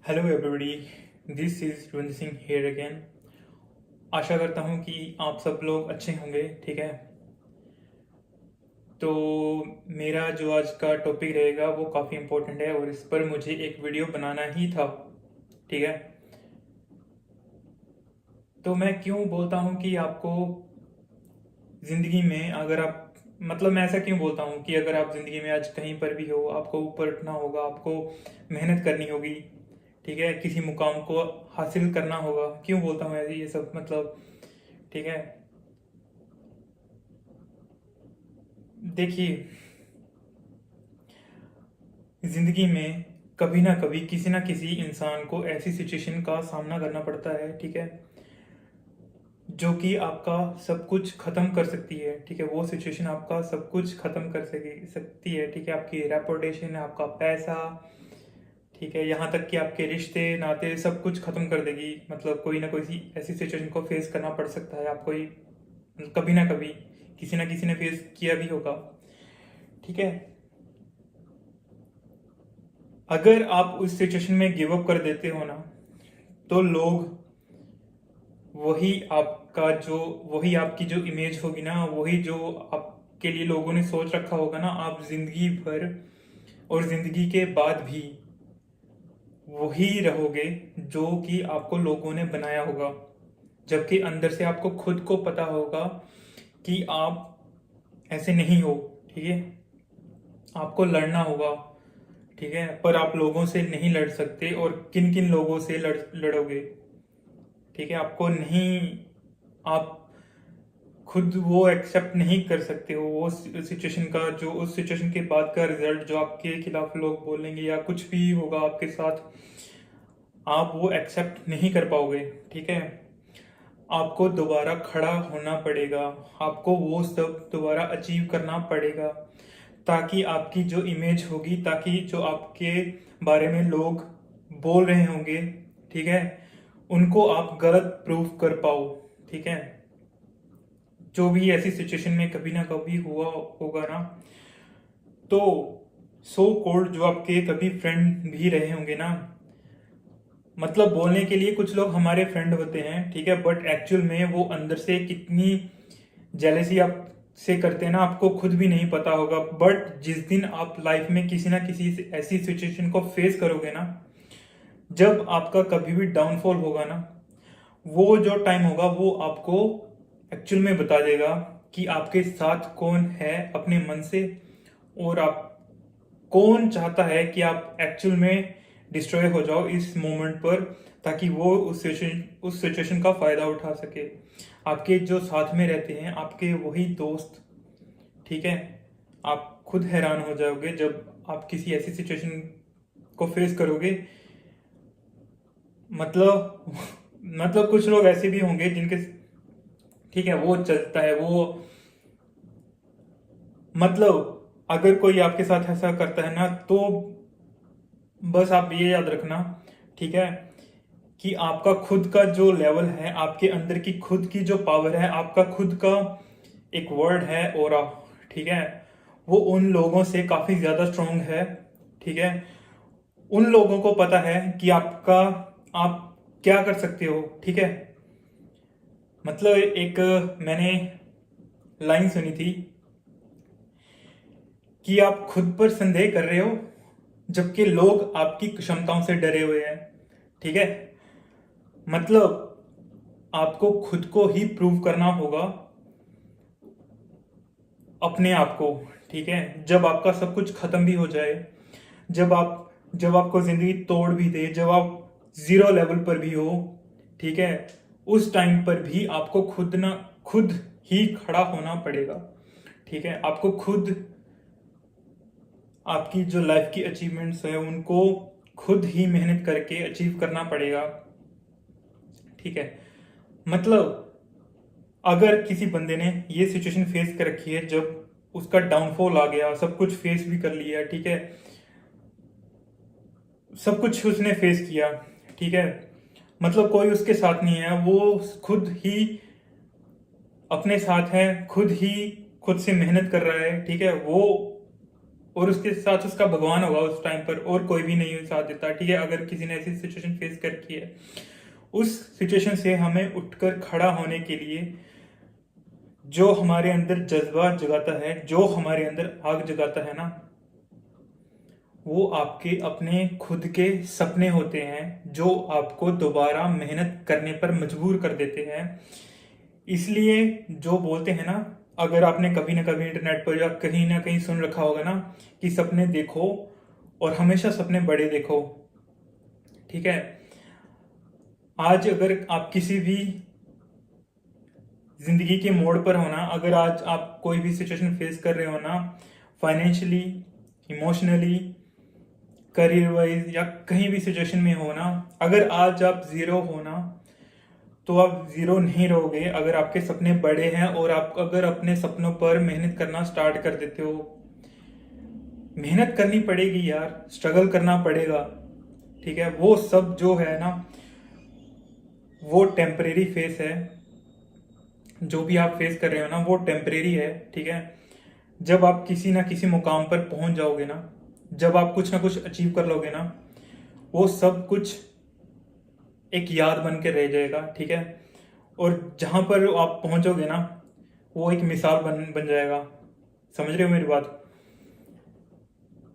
Hello everybody, this is Ravindra Singh here again. आशा करता हूँ कि आप सब लोग अच्छे होंगे। ठीक है, तो मेरा जो आज का टॉपिक रहेगा वो काफ़ी इम्पोर्टेंट है और इस पर मुझे एक वीडियो बनाना ही था। ठीक है, तो मैं क्यों बोलता हूँ कि आपको ज़िंदगी में अगर आप मैं ऐसा क्यों बोलता हूँ कि अगर आप ज़िंदगी में आज कहीं पर भी हो, आपको ऊपर उठना होगा, आपको मेहनत करनी होगी। ठीक है, किसी मुकाम को हासिल करना होगा। क्यों बोलता हूँ ऐसे ये सब ठीक है, देखिए, जिंदगी में कभी ना कभी किसी ना किसी इंसान को ऐसी सिचुएशन का सामना करना पड़ता है। ठीक है, जो कि आपका सब कुछ खत्म कर सकती है। ठीक है, वो सिचुएशन आपका सब कुछ खत्म कर सकती है। ठीक है, आपकी रेपुटेशन, आपका पैसा, ठीक है, यहाँ तक कि आपके रिश्ते नाते सब कुछ खत्म कर देगी। कोई ना कोई ऐसी सिचुएशन को फेस करना पड़ सकता है आपको ही, कभी ना कभी किसी ना किसी ने फेस किया भी होगा। ठीक है, अगर आप उस सिचुएशन में गिव अप कर देते हो ना, तो लोग वही आपकी जो इमेज होगी ना, वही जो आपके लिए लोगों ने सोच रखा होगा ना, आप जिंदगी भर और जिंदगी के बाद भी वही रहोगे जो कि आपको लोगों ने बनाया होगा। जबकि अंदर से आपको खुद को पता होगा कि आप ऐसे नहीं हो। ठीक है, आपको लड़ना होगा। ठीक है, पर आप लोगों से नहीं लड़ सकते। और किन किन लोगों से लड़ोगे? ठीक है, आपको नहीं, आप खुद वो एक्सेप्ट नहीं कर सकते हो वो सिचुएशन का, जो उस सिचुएशन के बाद का रिजल्ट जो आपके खिलाफ लोग बोलेंगे या कुछ भी होगा आपके साथ, आप वो एक्सेप्ट नहीं कर पाओगे। ठीक है, आपको दोबारा खड़ा होना पड़ेगा, आपको वो सब दोबारा अचीव करना पड़ेगा, ताकि आपकी जो इमेज होगी, ताकि जो आपके बारे में लोग बोल रहे होंगे, ठीक है, उनको आप गलत प्रूफ कर पाओ। ठीक है, जो भी ऐसी सिचुएशन में कभी ना कभी हुआ होगा ना, तो सो कॉल्ड जो आपके कभी फ्रेंड भी रहे होंगे ना, बोलने के लिए कुछ लोग हमारे फ्रेंड होते हैं। ठीक है, बट एक्चुअल में वो अंदर से कितनी जेलेसी आप से करते हैं ना, आपको खुद भी नहीं पता होगा। बट जिस दिन आप लाइफ में किसी ना किसी ऐसी सिचुएशन को फेस करोगे ना, जब आपका कभी भी डाउनफॉल होगा ना, वो जो टाइम होगा वो आपको एक्चुअल में बता देगा कि आपके साथ कौन है अपने मन से, और आप कौन चाहता है कि आप एक्चुअल में डिस्ट्रॉय हो जाओ इस मोमेंट पर, ताकि वो उस सिचुएशन का फायदा उठा सके। आपके जो साथ में रहते हैं, आपके वही दोस्त। ठीक है, आप खुद हैरान हो जाओगे जब आप किसी ऐसी सिचुएशन को फेस करोगे। मतलब कुछ लोग ऐसे भी होंगे जिनके, ठीक है, वो चलता है वो, अगर कोई आपके साथ ऐसा करता है ना, तो बस आप ये याद रखना, ठीक है, कि आपका खुद का जो लेवल है, आपके अंदर की खुद की जो पावर है, आपका खुद का एक वर्ड है ऑरा, ठीक है, वो उन लोगों से काफी ज्यादा स्ट्रांग है। ठीक है, उन लोगों को पता है कि आप क्या कर सकते हो। ठीक है, एक मैंने लाइन सुनी थी कि आप खुद पर संदेह कर रहे हो जबकि लोग आपकी क्षमताओं से डरे हुए हैं। ठीक है, मतलब आपको खुद को ही प्रूव करना होगा अपने आप को। ठीक है, जब आपका सब कुछ खत्म भी हो जाए, जब आपको जिंदगी तोड़ भी दे, जब आप जीरो लेवल पर भी हो, ठीक है, उस टाइम पर भी आपको खुद ही खड़ा होना पड़ेगा। ठीक है, आपको खुद आपकी जो लाइफ की अचीवमेंट्स है उनको खुद ही मेहनत करके अचीव करना पड़ेगा। ठीक है, मतलब अगर किसी बंदे ने ये सिचुएशन फेस कर रखी है, जब उसका डाउनफॉल आ गया, सब कुछ फेस भी कर लिया, ठीक है, सब कुछ उसने फेस किया, ठीक है, कोई उसके साथ नहीं है, वो खुद ही अपने साथ है, खुद से मेहनत कर रहा है। ठीक है, वो और उसके साथ उसका भगवान होगा उस टाइम पर, और कोई भी नहीं साथ देता, ठीक है। अगर किसी ने ऐसी सिचुएशन फेस कर की है, उस सिचुएशन से हमें उठकर खड़ा होने के लिए जो हमारे अंदर जज्बा जगाता है, जो हमारे अंदर आग जगाता है ना, वो आपके अपने खुद के सपने होते हैं, जो आपको दोबारा मेहनत करने पर मजबूर कर देते हैं। इसलिए जो बोलते हैं ना, अगर आपने कभी ना कभी इंटरनेट पर या कहीं ना कहीं सुन रखा होगा ना, कि सपने देखो और हमेशा सपने बड़े देखो, ठीक है। आज अगर आप किसी भी जिंदगी के मोड़ पर हो ना, अगर आज आप कोई भी सिचुएशन फेस कर रहे हो ना, फाइनेंशियली, इमोशनली, करियर वाइज, या कहीं भी सिचुएशन में हो ना, अगर आज आप जीरो हो ना, तो आप जीरो नहीं रहोगे अगर आपके सपने बड़े हैं और आप अगर अपने सपनों पर मेहनत करना स्टार्ट कर देते हो। मेहनत करनी पड़ेगी यार, स्ट्रगल करना पड़ेगा, ठीक है। वो सब जो है ना, वो टेम्परेरी फेस है। जो भी आप फेस कर रहे हो ना, वो टेम्परेरी है, ठीक है। जब आप किसी ना किसी मुकाम पर पहुंच जाओगे ना, जब आप कुछ ना कुछ अचीव कर लोगे ना, वो सब कुछ एक याद बन के रह जाएगा, ठीक है। और जहां पर आप पहुंचोगे ना, वो एक मिसाल बन जाएगा। समझ रहे हो मेरी बात?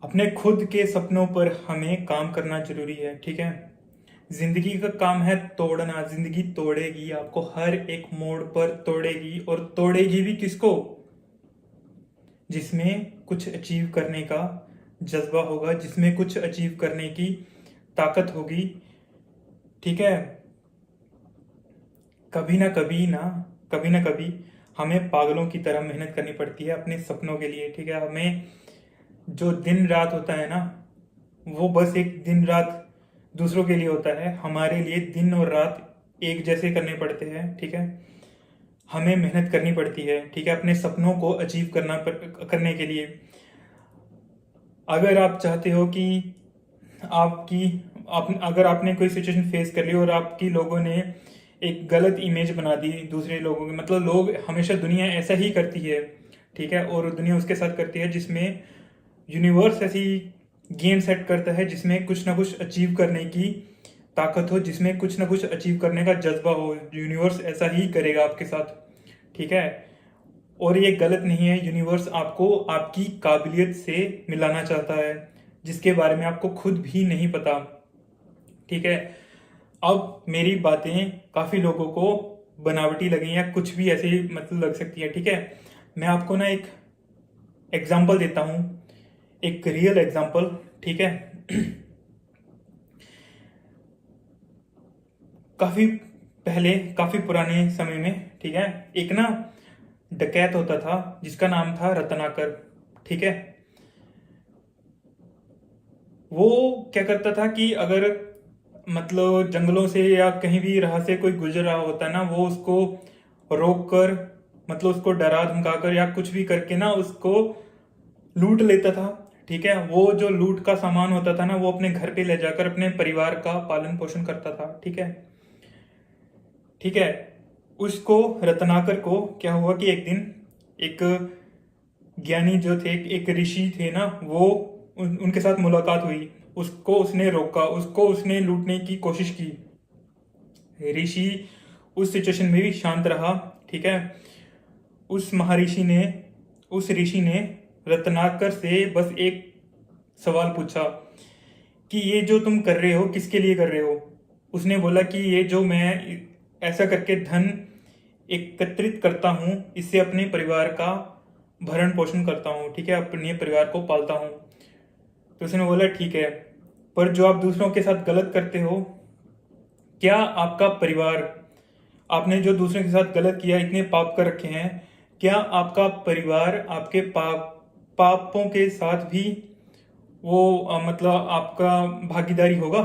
अपने खुद के सपनों पर हमें काम करना जरूरी है, ठीक है। जिंदगी का काम है तोड़ना, जिंदगी तोड़ेगी आपको, हर एक मोड़ पर तोड़ेगी, और तोड़ेगी भी किसको? जिसमें कुछ अचीव करने का जज्बा होगा, जिसमें कुछ अचीव करने की ताकत होगी, ठीक है। कभी ना कभी हमें पागलों की तरह मेहनत करनी पड़ती है अपने सपनों के लिए, ठीक है। हमें जो दिन रात होता है ना, वो बस एक दिन रात दूसरों के लिए होता है, हमारे लिए दिन और रात एक जैसे करने पड़ते हैं, ठीक है। हमें मेहनत करनी पड़ती है, ठीक है, अपने सपनों को अचीव करने के लिए। अगर आप चाहते हो कि अगर आपने कोई सिचुएशन फेस कर ली और आपकी लोगों ने एक गलत इमेज बना दी दूसरे लोगों की, मतलब लोग हमेशा, दुनिया ऐसा ही करती है, ठीक है। और दुनिया उसके साथ करती है जिसमें यूनिवर्स ऐसी गेम सेट करता है जिसमें कुछ ना कुछ अचीव करने की ताकत हो, जिसमें कुछ ना कुछ अचीव करने का जज्बा हो। यूनिवर्स ऐसा ही करेगा आपके साथ, ठीक है। और ये गलत नहीं है, यूनिवर्स आपको आपकी काबिलियत से मिलाना चाहता है, जिसके बारे में आपको खुद भी नहीं पता, ठीक है। अब मेरी बातें काफी लोगों को बनावटी लगी या कुछ भी ऐसे मतलब लग सकती है, ठीक है। मैं आपको ना एक एग्जाम्पल देता हूं, एक रियल एग्जाम्पल, ठीक है। काफी पहले, काफी पुराने समय में, ठीक है, एक ना डकैत होता था जिसका नाम था रत्नाकर, ठीक है। वो क्या करता था कि अगर मतलब जंगलों से या कहीं भी राह से कोई गुजर रहा होता ना, वो उसको रोक कर, मतलब उसको डरा धमका कर या कुछ भी करके ना उसको लूट लेता था, ठीक है। वो जो लूट का सामान होता था ना, वो अपने घर पे ले जाकर अपने परिवार का पालन पोषण करता था, ठीक है, ठीक है। उसको, रत्नाकर को क्या हुआ कि एक दिन एक ज्ञानी जो थे, एक ऋषि थे ना, वो उनके साथ मुलाकात हुई। उसको उसने रोका, उसको उसने लूटने की कोशिश की। ऋषि उस सिचुएशन में भी शांत रहा, ठीक है। उस ऋषि ने रत्नाकर से बस एक सवाल पूछा कि ये जो तुम कर रहे हो किसके लिए कर रहे हो? उसने बोला कि ये जो मैं ऐसा करके धन एकत्रित करता हूं, इससे अपने परिवार का भरण पोषण करता हूं, ठीक है, अपने परिवार को पालता हूं। तो उसने बोला ठीक है, पर जो आप दूसरों के साथ गलत करते हो, क्या आपका परिवार, आपने जो दूसरों के साथ गलत किया, इतने पाप कर रखे हैं, क्या आपका परिवार आपके पापों के साथ भी वो मतलब आपका भागीदारी होगा?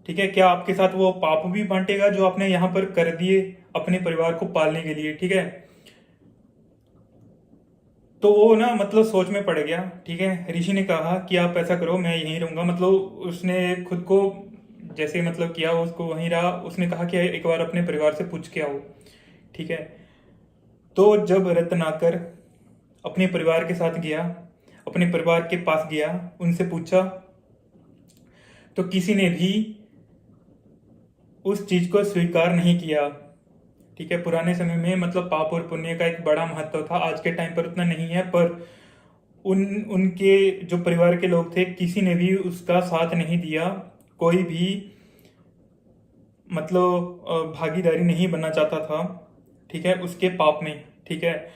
ठीक है, क्या आपके साथ वो पाप भी बांटेगा जो आपने यहां पर कर दिए अपने परिवार को पालने के लिए? ठीक है, तो वो ना मतलब सोच में पड़ गया। ठीक है, ऋषि ने कहा कि आप ऐसा करो, मैं यहीं रहूंगा। मतलब उसने खुद को जैसे मतलब किया, उसको वहीं रहा। उसने कहा कि एक बार अपने परिवार से पूछ के आओ। ठीक है, तो जब रत्नाकर अपने परिवार के साथ गया, अपने परिवार के पास गया, उनसे पूछा, तो किसी ने भी उस चीज को स्वीकार नहीं किया। ठीक है, पुराने समय में मतलब पाप और पुण्य का एक बड़ा महत्व था, आज के टाइम पर उतना नहीं है, पर उनके जो परिवार के लोग थे किसी ने भी उसका साथ नहीं दिया। कोई भी मतलब भागीदारी नहीं बनना चाहता था, ठीक है, उसके पाप में। ठीक है,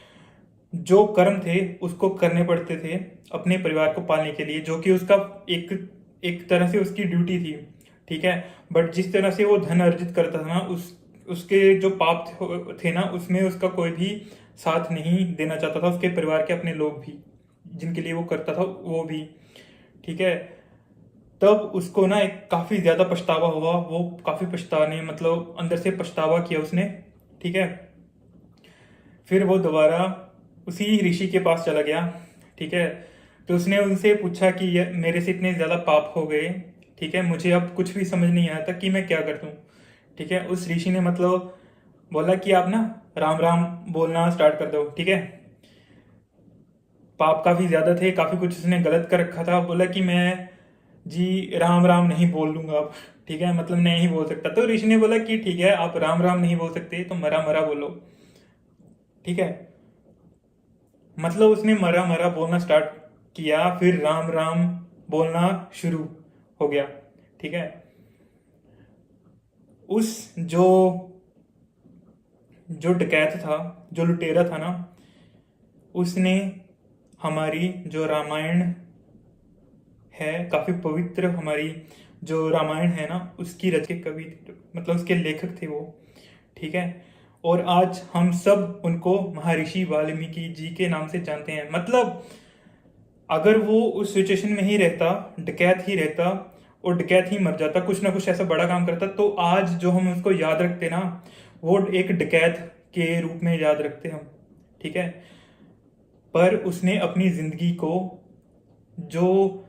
जो कर्म थे उसको करने पड़ते थे अपने परिवार को पालने के लिए, जो कि उसका एक एक तरह से उसकी ड्यूटी थी। ठीक है, बट जिस तरह से वो धन अर्जित करता था ना, उसके जो पाप थे ना, उसमें उसका कोई भी साथ नहीं देना चाहता था, उसके परिवार के अपने लोग भी, जिनके लिए वो करता था वो भी। ठीक है, तब उसको ना एक काफी ज्यादा पछतावा हुआ, वो काफी पछताने मतलब अंदर से पछतावा किया उसने। ठीक है, फिर वो दोबारा उसी ऋषि के पास चला गया। ठीक है, तो उसने उनसे पूछा कि ये मेरे से इतने ज्यादा पाप हो गए, ठीक है, मुझे अब कुछ भी समझ नहीं आता कि मैं क्या कर दूं। ठीक है, उस ऋषि ने मतलब बोला कि आप ना राम राम बोलना स्टार्ट कर दो। ठीक है, पाप काफी ज्यादा थे, काफी कुछ उसने गलत कर रखा था। बोला कि मैं जी राम राम नहीं बोल लूंगा अब, ठीक है, मतलब नहीं बोल सकता। तो ऋषि ने बोला कि ठीक है, आप राम राम नहीं बोल सकते तो मरा मरा बोलो। ठीक है, मतलब उसने मरा मरा बोलना स्टार्ट किया, फिर राम राम बोलना शुरू हो गया। ठीक है, उस जो डकैत था, जो लुटेरा था ना, उसने हमारी जो रामायण है, काफी पवित्र हमारी जो रामायण है ना, उसकी रच के कवि मतलब उसके लेखक थे वो। ठीक है, और आज हम सब उनको महर्षि वाल्मीकि जी के नाम से जानते हैं। मतलब अगर वो उस सिचुएशन में ही रहता, डकैत ही रहता और डकैत ही मर जाता, कुछ ना कुछ ऐसा बड़ा काम करता, तो आज जो हम उसको याद रखते ना, वो एक डकैत के रूप में याद रखते हम। ठीक है, पर उसने अपनी जिंदगी को जो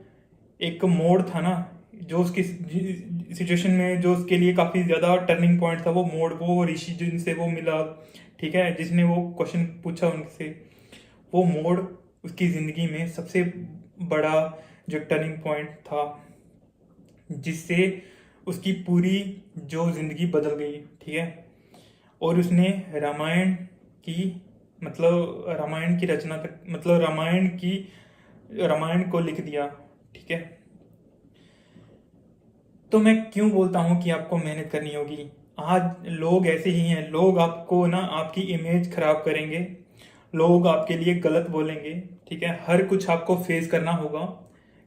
एक मोड़ था ना, जो उसकी सिचुएशन में जो उसके लिए काफी ज्यादा टर्निंग पॉइंट था, वो मोड़, वो ऋषि जिनसे वो मिला, ठीक है, जिसने वो क्वेश्चन पूछा उनसे, वो मोड़ उसकी जिंदगी में सबसे बड़ा जो टर्निंग पॉइंट था, जिससे उसकी पूरी जो जिंदगी बदल गई। ठीक है, और उसने रामायण की मतलब रामायण की रचना तक मतलब रामायण को लिख दिया। ठीक है, तो मैं क्यों बोलता हूं कि आपको मेहनत करनी होगी। आज लोग ऐसे ही हैं, लोग आपको ना आपकी इमेज खराब करेंगे, लोग आपके लिए गलत बोलेंगे। ठीक है, हर कुछ आपको फेस करना होगा।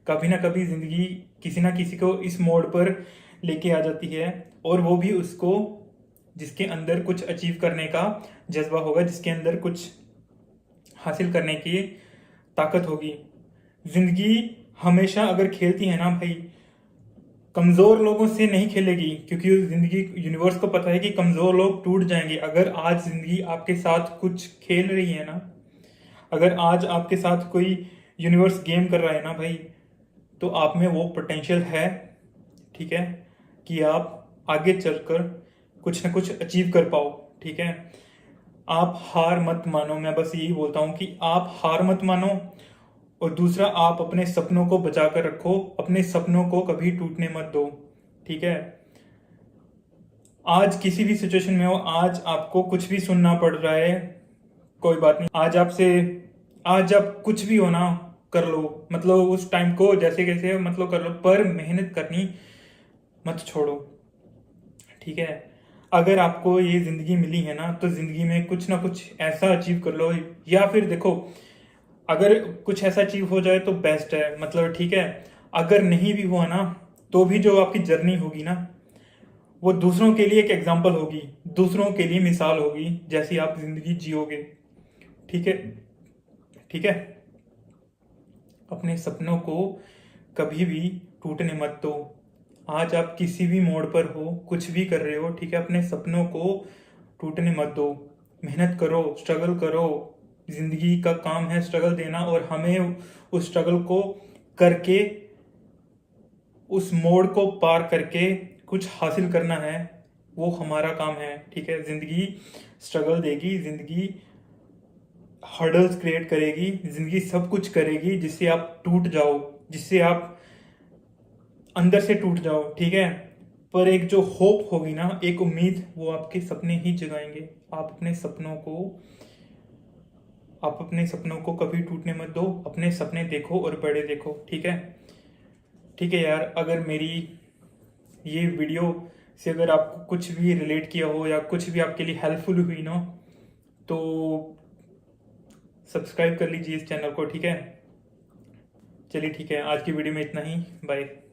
कभी ना कभी जिंदगी किसी ना किसी को इस मोड़ पर लेके आ जाती है, और वो भी उसको जिसके अंदर कुछ अचीव करने का जज्बा होगा, जिसके अंदर कुछ हासिल करने की ताकत होगी। जिंदगी हमेशा अगर खेलती है ना भाई, कमजोर लोगों से नहीं खेलेगी, क्योंकि जिंदगी यूनिवर्स को पता है कि कमजोर लोग टूट जाएंगे। अगर आज जिंदगी आपके साथ कुछ खेल रही है ना, अगर आज आपके साथ कोई यूनिवर्स गेम कर रहा है ना भाई, तो आप में वो पोटेंशियल है, ठीक है, कि आप आगे चलकर कुछ ना कुछ अचीव कर पाओ। ठीक है, आप हार मत मानो, मैं बस यही बोलता हूं कि आप हार मत मानो। और दूसरा, आप अपने सपनों को बचा कर रखो, अपने सपनों को कभी टूटने मत दो। ठीक है, आज किसी भी सिचुएशन में हो, आज आपको कुछ भी सुनना पड़ रहा है, कोई बात नहीं, आज आप कुछ भी हो ना, कर लो, मतलब उस टाइम को जैसे कैसे मतलब कर लो, पर मेहनत करनी मत छोड़ो। ठीक है, अगर आपको ये जिंदगी मिली है ना, तो जिंदगी में कुछ ना कुछ ऐसा अचीव कर लो। या फिर देखो, अगर कुछ ऐसा अचीव हो जाए तो बेस्ट है, मतलब ठीक है, अगर नहीं भी हुआ ना, तो भी जो आपकी जर्नी होगी ना, वो दूसरों के लिए एक एग्जाम्पल होगी, दूसरों के लिए मिसाल होगी, जैसी आप जिंदगी जियोगे। ठीक है, ठीक है, अपने सपनों को कभी भी टूटने मत दो। आज आप किसी भी मोड़ पर हो, कुछ भी कर रहे हो, ठीक है, अपने सपनों को टूटने मत दो। मेहनत करो, स्ट्रगल करो, जिंदगी का काम है स्ट्रगल देना, और हमें उस स्ट्रगल को करके, उस मोड़ को पार करके कुछ हासिल करना है, वो हमारा काम है। ठीक है, जिंदगी स्ट्रगल देगी, जिंदगी हर्डल्स क्रिएट करेगी, जिंदगी सब कुछ करेगी जिससे आप टूट जाओ, जिससे आप अंदर से टूट जाओ, ठीक है। पर एक जो होप होगी ना, एक उम्मीद, वो आपके सपने ही जगाएंगे। आप अपने सपनों को कभी टूटने मत दो, अपने सपने देखो और बड़े देखो, ठीक है। ठीक है यार, अगर मेरी ये वीडियो से अगर आपको कुछ भी रिलेट किया हो या कुछ भी आपके लिए हेल्पफुल हुई ना, तो सब्सक्राइब कर लीजिए इस चैनल को, ठीक है। चलिए ठीक है, आज की वीडियो में इतना ही, बाय।